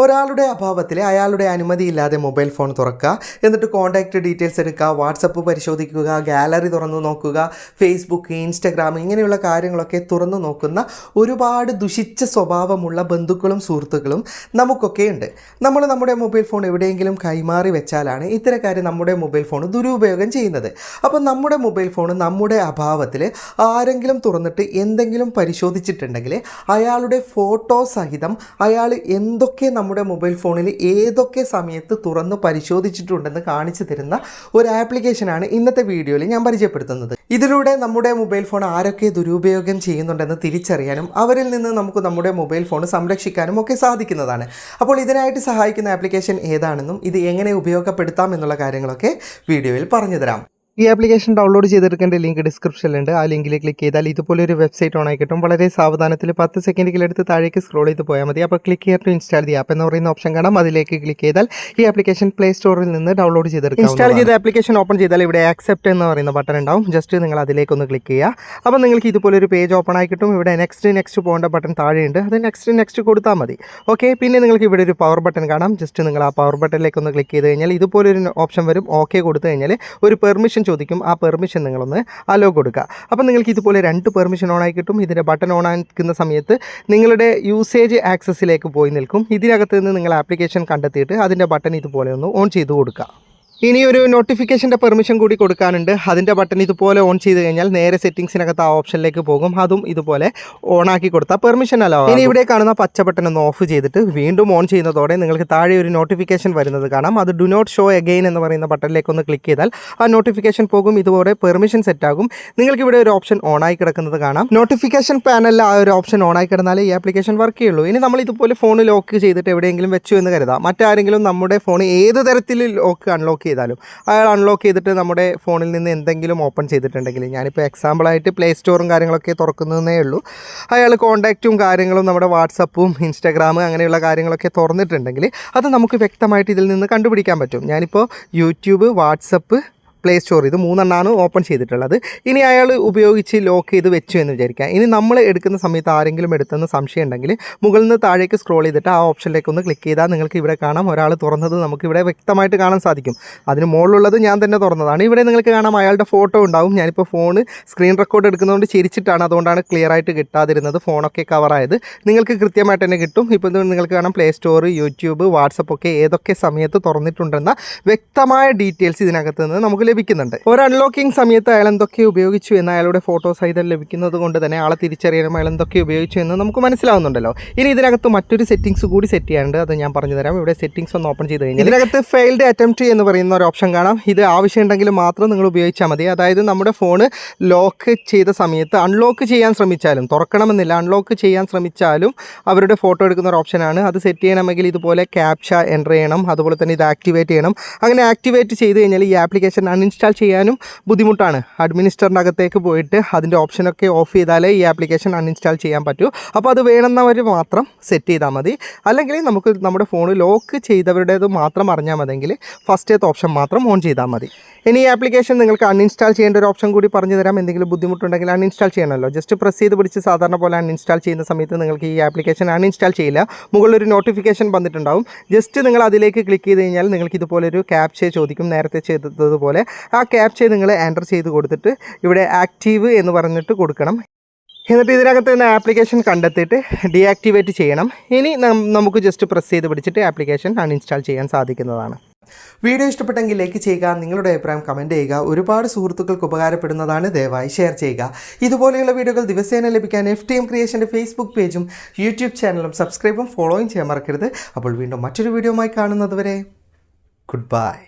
ഒരാളുടെ അഭാവത്തിൽ അയാളുടെ അനുമതിയില്ലാതെ മൊബൈൽ ഫോൺ തുറക്കുക, എന്നിട്ട് കോൺടാക്റ്റ് ഡീറ്റെയിൽസ് എടുക്കുക, വാട്സപ്പ് പരിശോധിക്കുക, ഗാലറി തുറന്നു നോക്കുക, ഫേസ്ബുക്ക്, ഇൻസ്റ്റഗ്രാം ഇങ്ങനെയുള്ള കാര്യങ്ങളൊക്കെ തുറന്നു നോക്കുന്ന ഒരുപാട് ദുഷിച്ച സ്വഭാവമുള്ള ബന്ധുക്കളും സുഹൃത്തുക്കളും നമുക്കൊക്കെ ഉണ്ട്. നമ്മൾ നമ്മുടെ മൊബൈൽ ഫോൺ എവിടെയെങ്കിലും കൈമാറി വെച്ചാലാണ് ഇത്തരക്കാർ നമ്മുടെ മൊബൈൽ ഫോൺ ദുരുപയോഗം ചെയ്യുന്നത്. അപ്പോൾ നമ്മുടെ മൊബൈൽ ഫോൺ നമ്മുടെ അഭാവത്തിൽ ആരെങ്കിലും തുറന്നിട്ട് എന്തെങ്കിലും പരിശോധിച്ചിട്ടുണ്ടെങ്കിൽ അയാളുടെ ഫോട്ടോ സഹിതം അയാൾ എന്തൊക്കെ നമ്മുടെ മൊബൈൽ ഫോണിൽ ഏതൊക്കെ സമയത്ത് തുറന്ന് പരിശോധിച്ചിട്ടുണ്ടെന്ന് കാണിച്ചു തരുന്ന ഒരു ആപ്ലിക്കേഷനാണ് ഇന്നത്തെ വീഡിയോയിൽ ഞാൻ പരിചയപ്പെടുത്തുന്നത്. ഇതിലൂടെ നമ്മുടെ മൊബൈൽ ഫോൺ ആരൊക്കെ ദുരുപയോഗം ചെയ്യുന്നുണ്ടെന്ന് തിരിച്ചറിയാനും അവരിൽ നിന്ന് നമുക്ക് നമ്മുടെ മൊബൈൽ ഫോൺ സംരക്ഷിക്കാനും ഒക്കെ സാധിക്കുന്നതാണ്. അപ്പോൾ ഇതിനായിട്ട് സഹായിക്കുന്ന ആപ്ലിക്കേഷൻ ഏതാണെന്നും ഇത് എങ്ങനെ ഉപയോഗപ്പെടുത്താം എന്നുള്ള കാര്യങ്ങളൊക്കെ വീഡിയോയിൽ പറഞ്ഞു തരാം. ഈ ആപ്ലിക്കേഷൻ ഡൗൺലോഡ് ചെയ്തെടുക്കേണ്ട ലിങ്ക് ഡിസ്ക്രിപ്ഷനിലുണ്ട്. ആ ലിങ്കിൽ ക്ലിക്ക് ചെയ്താൽ ഇതുപോലെ ഒരു വെബ്സൈറ്റ് ഓൺ ആയി കിട്ടും. വളരെ സാവധാനത്തിൽ 10 സെക്കൻഡുകളെടുത്ത് താഴേക്ക് സ്ക്രോൾ ചെയ്ത് പോയാൽ മതി. അപ്പോൾ click here to install the app എന്ന് പറയുന്ന ഓപ്ഷൻ കാണാം. അതിലേക്ക് ക്ലിക്ക് ചെയ്താൽ ഈ ആപ്ലിക്കേഷൻ പ്ലേ സ്റ്റോറിൽ നിന്ന് ഡൗൺലോഡ് ചെയ്തെടുക്കാം. ഇൻസ്റ്റാൾ ചെയ്ത ആപ്ലിക്കേഷൻ ഓപ്പൺ ചെയ്താൽ ഇവിടെ ആക്സെപ്റ്റ് എന്ന് പറയുന്ന ബട്ടൺ ഉണ്ടാവും. ജസ്റ്റ് നിങ്ങൾ അതിലേക്കൊന്ന് ക്ലിക്ക് ചെയ്യുക. അപ്പോൾ നിങ്ങൾക്ക് ഇതുപോലെ ഒരു പേജ് ഓപ്പൺ ആയി കിട്ടും. ഇവിടെ നെക്സ്റ്റ് പോകേണ്ട ബട്ടൺ താഴെയുണ്ട്. അത് നെക്സ്റ്റ് കൊടുത്താൽ മതി. ഓക്കെ, പിന്നെ നിങ്ങൾക്ക് ഇവിടെ ഒരു പവർ ബട്ടൺ കാണാം. ജസ്റ്റ് നിങ്ങൾ ആ പവർ ബട്ടണിലേക്ക് ഒന്ന് ക്ലിക്ക് ചെയ്ത് കഴിഞ്ഞാൽ ഇതുപോലെ ഒരു ഓപ്ഷൻ വരും. ഓക്കെ കൊടുത്തു കഴിഞ്ഞാൽ ഒരു പെർമിഷൻ ചോദിക്കും. ആ പെർമിഷൻ നിങ്ങളൊന്ന് അലോ കൊടുക്കുക. അപ്പോൾ നിങ്ങൾക്ക് ഇതുപോലെ 2 പെർമിഷൻ ഓൺ ആയി കിട്ടും. ഇതിൻ്റെ ബട്ടൺ ഓൺ ആക്കുന്ന സമയത്ത് നിങ്ങളുടെ യൂസേജ് ആക്സസിലേക്ക് പോയി നിൽക്കും. ഇതിനകത്ത് നിന്ന് നിങ്ങൾ ആപ്ലിക്കേഷൻ കണ്ടെത്തിയിട്ട് അതിൻ്റെ ബട്ടൺ ഇതുപോലെ ഒന്ന് ഓൺ ചെയ്ത് കൊടുക്കുക. ഇനി ഒരു നോട്ടിഫിക്കേഷൻ്റെ പെർമിഷൻ കൂടി കൊടുക്കാനുണ്ട്. അതിൻ്റെ ബട്ടൺ ഇതുപോലെ ഓൺ ചെയ്ത് കഴിഞ്ഞാൽ നേരെ സെറ്റിംഗ്സിനകത്ത് ആ ഓപ്ഷനിലേക്ക് പോകും. അതും ഇതുപോലെ ഓണാക്കി കൊടുത്താൽ പെർമിഷൻ അലോ. ഇനി ഇവിടെ കാണുന്ന പച്ച ബട്ടൺ ഒന്ന് ഓഫ് ചെയ്തിട്ട് വീണ്ടും ഓൺ ചെയ്യുന്നതോടെ നിങ്ങൾക്ക് താഴെ ഒരു നോട്ടിഫിക്കേഷൻ വരുന്നത് കാണാം. അത് ഡു നോട്ട് ഷോ അഗെയിൻ എന്ന് പറയുന്ന ബട്ടണിലേക്ക് ഒന്ന് ക്ലിക്ക് ചെയ്താൽ ആ നോട്ടിഫിക്കേഷൻ പോകും. ഇതുപോലെ പെർമിഷൻ സെറ്റ് ആകും. നിങ്ങൾക്ക് ഇവിടെ ഒരു ഓപ്ഷൻ ഓണായി കിടക്കുന്നത് കാണാം. നോട്ടിഫിക്കേഷൻ പാനലിൽ ആ ഒരു ഓപ്ഷൻ ഓണായി കിടന്നാലേ ഈ ആപ്ലിക്കേഷൻ വർക്ക് ചെയ്യുള്ളൂ. ഇനി നമ്മൾ ഇതുപോലെ ഫോൺ ലോക്ക് ചെയ്തിട്ട് എവിടെയെങ്കിലും വെച്ചു എന്ന് കരുതാം. മറ്റാരെങ്കിലും നമ്മുടെ ഫോൺ ഏത് തരത്തിൽ അൺലോക്ക് ചെയ്താലും അയാൾ അൺലോക്ക് ചെയ്തിട്ട് നമ്മുടെ ഫോണിൽ നിന്ന് എന്തെങ്കിലും ഓപ്പൺ ചെയ്തിട്ടുണ്ടെങ്കിൽ, ഞാനിപ്പോൾ എക്സാമ്പിളായിട്ട് പ്ലേ സ്റ്റോറും കാര്യങ്ങളൊക്കെ തുറക്കുന്നതേ ഉള്ളൂ, അയാൾ കോൺടാക്റ്റും കാര്യങ്ങളും നമ്മുടെ വാട്സപ്പും ഇൻസ്റ്റാഗ്രാം അങ്ങനെയുള്ള കാര്യങ്ങളൊക്കെ തുറന്നിട്ടുണ്ടെങ്കിൽ അത് നമുക്ക് വ്യക്തമായിട്ട് ഇതിൽ നിന്ന് കണ്ടുപിടിക്കാൻ പറ്റും. ഞാനിപ്പോൾ യൂട്യൂബ്, വാട്സപ്പ്, പ്ലേ സ്റ്റോർ ഇത് 3 ഓപ്പൺ ചെയ്തിട്ടുള്ളത്. ഇനി അയാൾ ഉപയോഗിച്ച് ലോക്ക് ചെയ്ത് വെച്ചു എന്ന് വിചാരിക്കാം. ഇനി നമ്മൾ എടുക്കുന്ന സമയത്ത് ആരെങ്കിലും എടുത്തെന്ന് സംശയം ഉണ്ടെങ്കിൽ മുകളിൽ നിന്ന് താഴേക്ക് സ്ക്രോൾ ചെയ്തിട്ട് ആ ഓപ്ഷനിലേക്ക് ഒന്ന് ക്ലിക്ക് ചെയ്താൽ നിങ്ങൾക്ക് ഇവിടെ കാണാം ഒരാൾ തുറന്നത് നമുക്കിവിടെ വ്യക്തമായിട്ട് കാണാൻ സാധിക്കും. അതിന് മുകളിലുള്ളത് ഞാൻ തന്നെ തുറന്നതാണ്. ഇവിടെ നിങ്ങൾക്ക് കാണാം അയാളുടെ ഫോട്ടോ ഉണ്ടാവും. ഞാനിപ്പോൾ ഫോണ് സ്ക്രീൻ റെക്കോർഡ് എടുക്കുന്നതുകൊണ്ട് ചിരിച്ചിട്ടാണ്, അതുകൊണ്ടാണ് ക്ലിയർ ആയിട്ട് കിട്ടാതിരുന്നത്. ഫോണൊക്കെ കവറായത് നിങ്ങൾക്ക് കൃത്യമായിട്ട് തന്നെ കിട്ടും. ഇപ്പോൾ നിങ്ങൾക്ക് കാണാം പ്ലേ സ്റ്റോർ, യൂട്യൂബ്, വാട്സപ്പ് ഒക്കെ ഏതൊക്കെ സമയത്ത് തുറന്നിട്ടുണ്ടെന്ന വ്യക്തമായ ഡീറ്റെയിൽസ് ഇതിനകത്ത് നിന്ന് നമുക്ക് ലഭിക്കുന്നുണ്ട്. ഒരു അൺലോക്കിംഗ് സമയത്ത് അയാൾ എന്തൊക്കെ ഉപയോഗിച്ചു എന്ന് അയാളുടെ ഫോട്ടോ സഹിതം ലഭിക്കുന്നത് കൊണ്ട് തന്നെ ആളെ തിരിച്ചറിയാനും അയാൾ എന്തൊക്കെ ഉപയോഗിച്ചു എന്ന് നമുക്ക് മനസ്സിലാവുന്നുണ്ടല്ലോ. ഇനി ഇതിനകത്ത് മറ്റൊരു സെറ്റിംഗ്സ് കൂടി സെറ്റ് ചെയ്യാനുണ്ട്. അത് ഞാൻ പറഞ്ഞു തരാം. ഇവിടെ സെറ്റിംഗ്സ് ഒന്ന് ഓപ്പൺ ചെയ്ത് കഴിഞ്ഞാൽ ഇതിനകത്ത് ഫെയിൽഡ് അറ്റംപ്റ്റ് എന്ന് പറയുന്ന ഒരു ഓപ്ഷൻ കാണാം. ഇത് ആവശ്യമുണ്ടെങ്കിൽ മാത്രം നിങ്ങൾ ഉപയോഗിച്ചാൽ മതി. അതായത് നമ്മുടെ ഫോൺ ലോക്ക് ചെയ്ത സമയത്ത് അൺലോക്ക് ചെയ്യാൻ ശ്രമിച്ചാലും, തുറക്കണമെന്നില്ല, അൺലോക്ക് ചെയ്യാൻ ശ്രമിച്ചാലും അവരുടെ ഫോട്ടോ എടുക്കുന്ന ഒരു ഓപ്ഷനാണ്. അത് സെറ്റ് ചെയ്യണമെങ്കിൽ ഇതുപോലെ ക്യാപ്ച എൻ്റർ ചെയ്യണം. അതുപോലെ തന്നെ ഇത് ആക്ടിവേറ്റ് ചെയ്യണം. അങ്ങനെ ആക്ടിവേറ്റ് ചെയ്ത് കഴിഞ്ഞാൽ ഈ ആപ്ലിക്കേഷൻ അൺഇൻസ്റ്റാൾ ചെയ്യാനും ബുദ്ധിമുട്ടാണ്. അഡ്മിനിസ്റ്ററിൻ്റെ അകത്തേക്ക് പോയിട്ട് അതിൻ്റെ ഓപ്ഷനൊക്കെ ഓഫ് ചെയ്താലേ ഈ ആപ്ലിക്കേഷൻ അൺഇൻസ്റ്റാൾ ചെയ്യാൻ പറ്റൂ. അപ്പോൾ അത് വേണമെന്നവർ മാത്രം സെറ്റ് ചെയ്താൽ മതി. അല്ലെങ്കിൽ നമുക്ക് നമ്മുടെ ഫോൺ ലോക്ക് ചെയ്തവരുടേത് മാത്രം അറിഞ്ഞാൽ മതിയെങ്കിൽ ഫസ്റ്റത്തെ ഓപ്ഷൻ മാത്രം ഓൺ ചെയ്താൽ മതി. ഇനി ഈ ആപ്ലിക്കേഷൻ നിങ്ങൾക്ക് അൺഇൻസ്റ്റാൾ ചെയ്യേണ്ട ഒരു ഓപ്ഷൻ കൂടി പറഞ്ഞു തരാം. എന്തെങ്കിലും ബുദ്ധിമുട്ടുണ്ടെങ്കിൽ അൺഇൻസ്റ്റാൾ ചെയ്യണമല്ലോ. ജസ്റ്റ് പ്രസ് ചെയ്ത് പിടിച്ച് സാധാരണ പോലെ അൺഇൻസ്റ്റാൾ ചെയ്യുന്ന സമയത്ത് നിങ്ങൾക്ക് ഈ ആപ്ലിക്കേഷൻ അൺഇൻസ്റ്റാൾ ചെയ്യില്ല. മുകളിലൊരു നോട്ടിഫിക്കേഷൻ വന്നിട്ടുണ്ടാവും. ജസ്റ്റ് നിങ്ങൾ അതിലേക്ക് ക്ലിക്ക് ചെയ്ത് കഴിഞ്ഞാൽ നിങ്ങൾക്ക് ഇതുപോലൊരു ക്യാപ്ച ചോദിക്കും. നേരത്തെ ചെയ്തതുപോലെ ആ ക്യാപ്ച നിങ്ങൾ എൻ്റർ ചെയ്ത് കൊടുത്തിട്ട് ഇവിടെ ആക്റ്റീവ് എന്ന് പറഞ്ഞിട്ട് കൊടുക്കണം. എന്നിട്ട് ഇതിനകത്ത് നിന്ന് ആപ്ലിക്കേഷൻ കണ്ടെത്തിയിട്ട് ഡീആക്ടിവേറ്റ് ചെയ്യണം. ഇനി നമുക്ക് ജസ്റ്റ് പ്രസ് ചെയ്ത് പിടിച്ചിട്ട് ആപ്ലിക്കേഷൻ അൺഇൻസ്റ്റാൾ ചെയ്യാൻ സാധിക്കുന്നതാണ്. വീഡിയോ ഇഷ്ടപ്പെട്ടെങ്കിൽ ലൈക്ക് ചെയ്യുക, നിങ്ങളുടെ അഭിപ്രായം കമൻറ്റ് ചെയ്യുക. ഒരുപാട് സുഹൃത്തുക്കൾക്ക് ഉപകാരപ്പെടുന്നതാണ്. ദയവായി ഷെയർ ചെയ്യുക. ഇതുപോലെയുള്ള വീഡിയോകൾ ദിവസേന ലഭിക്കാൻ FTM ക്രിയേഷൻ്റെ ഫേസ്ബുക്ക് പേജും യൂട്യൂബ് ചാനലും സബ്സ്ക്രൈബും ഫോളോയും ചെയ്യാൻ മറക്കരുത്. അപ്പോൾ വീണ്ടും മറ്റൊരു വീഡിയോയുമായി കാണുന്നത് വരെ ഗുഡ് ബൈ.